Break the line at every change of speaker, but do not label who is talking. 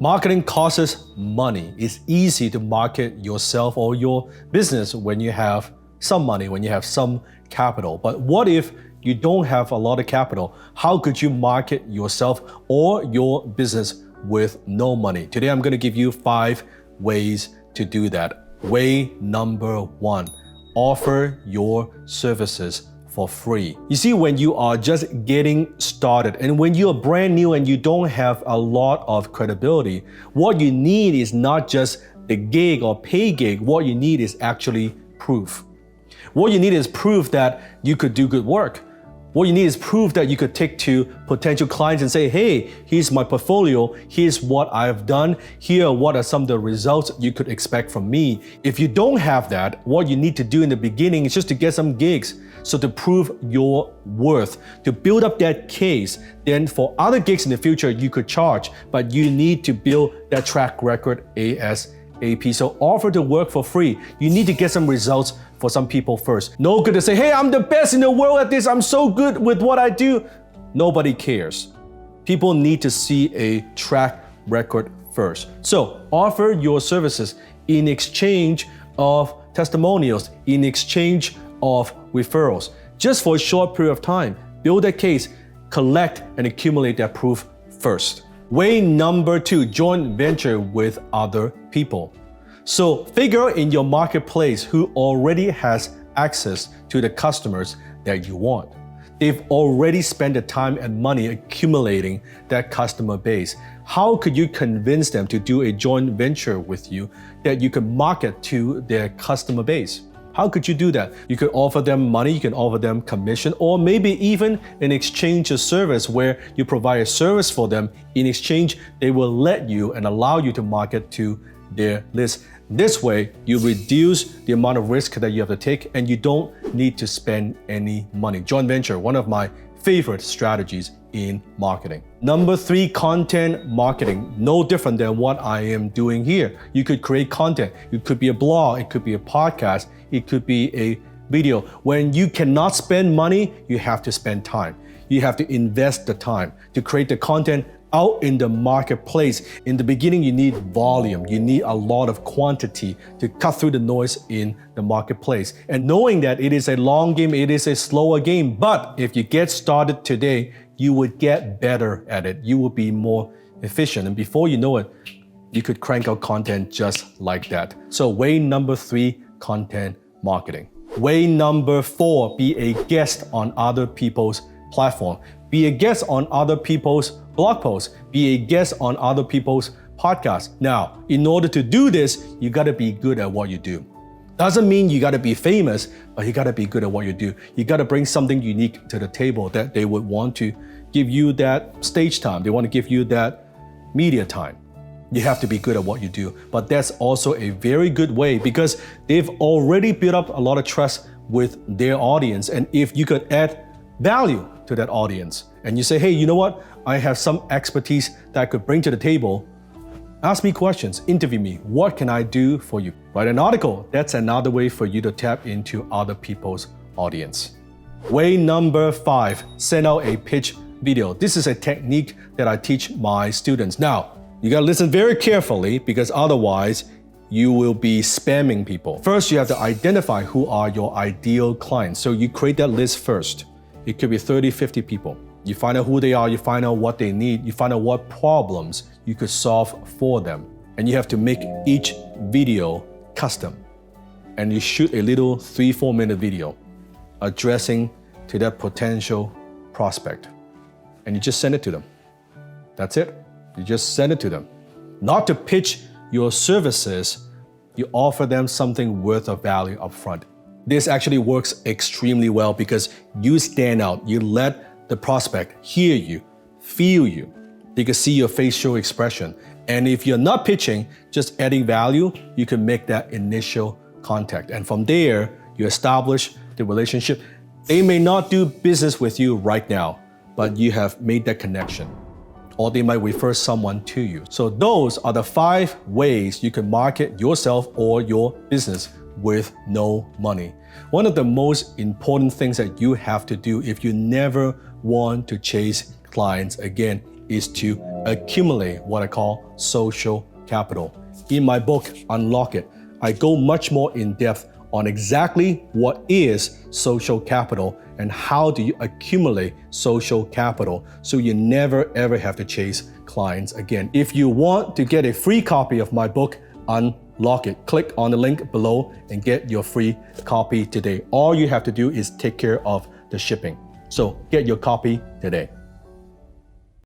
Marketing costs money. It's easy to market yourself or your business when you have some money, when you have some capital. But what if you don't have a lot of capital? How could you market yourself or your business with no money? Today, I'm going to give you 5 ways to do that. Way number 1, offer your services for free. You see, when you are just getting started and when you're brand new and you don't have a lot of credibility, what you need is not just the gig or pay gig. What you need is actually proof. What you need is proof that you could do good work. What you need is proof that you could take to potential clients and say, hey, here's my portfolio, here's what I've done, here are what are some of the results you could expect from me. If you don't have that, what you need to do in the beginning is just to get some gigs. So to prove your worth, to build up that case, then for other gigs in the future, you could charge, but you need to build that track record ASAP. So offer to work for free. You need to get some results for some people first. No good to say, hey, I'm the best in the world at this, I'm so good with what I do. Nobody cares. People need to see a track record first. So offer your services in exchange of testimonials, in exchange of referrals, just for a short period of time. Build a case, collect and accumulate that proof first. Way number 2, joint venture with other people. So figure out in your marketplace who already has access to the customers that you want. They've already spent the time and money accumulating that customer base. How could you convince them to do a joint venture with you that you can market to their customer base? How could you do that? You could offer them money, you can offer them commission, or maybe even an exchange of service where you provide a service for them. In exchange, they will let you and allow you to market to their list. This way, you reduce the amount of risk that you have to take and you don't need to spend any money. Joint venture, one of my favorite strategies in marketing. Number 3, content marketing. No different than what I am doing here. You could create content. It could be a blog, it could be a podcast, it could be a video. When you cannot spend money, you have to spend time. You have to invest the time to create the content out in the marketplace. In the beginning, you need volume. You need a lot of quantity to cut through the noise in the marketplace. And knowing that it is a long game, it is a slower game, but if you get started today, you would get better at it. You will be more efficient. And before you know it, you could crank out content just like that. So way number 3, content marketing. Way number 4, be a guest on other people's platform. Be a guest on other people's blog posts. Be a guest on other people's podcasts. Now, in order to do this, you gotta be good at what you do. Doesn't mean you gotta be famous, but you gotta be good at what you do. You gotta bring something unique to the table that they would want to give you that stage time. They want to give you that media time. You have to be good at what you do. But that's also a very good way because they've already built up a lot of trust with their audience. And if you could add value to that audience and you say, hey, you know what? I have some expertise that I could bring to the table. Ask me questions, interview me. What can I do for you? Write an article. That's another way for you to tap into other people's audience. Way number 5, send out a pitch video. This is a technique that I teach my students. Now, you gotta listen very carefully because otherwise you will be spamming people. First, you have to identify who are your ideal clients. So you create that list first. It could be 30, 50 people. You find out who they are, you find out what they need, you find out what problems you could solve for them. And you have to make each video custom. And you shoot a little 3-4 minute video addressing to that potential prospect. And you just send it to them. That's it. You just send it to them. Not to pitch your services, you offer them something worth of value up front. This actually works extremely well because you stand out. You let the prospect hear you, feel you. They can see your facial expression. And if you're not pitching, just adding value, you can make that initial contact. And from there, you establish the relationship. They may not do business with you right now, but you have made that connection. Or they might refer someone to you. So those are the 5 ways you can market yourself or your business with no money. One of the most important things that you have to do if you never want to chase clients again is to accumulate what I call social capital. In my book, Unlock It, I go much more in depth on exactly what is social capital and how do you accumulate social capital so you never ever have to chase clients again. If you want to get a free copy of my book, Unlock It, click on the link below and get your free copy today. All you have to do is take care of the shipping. So get your copy today.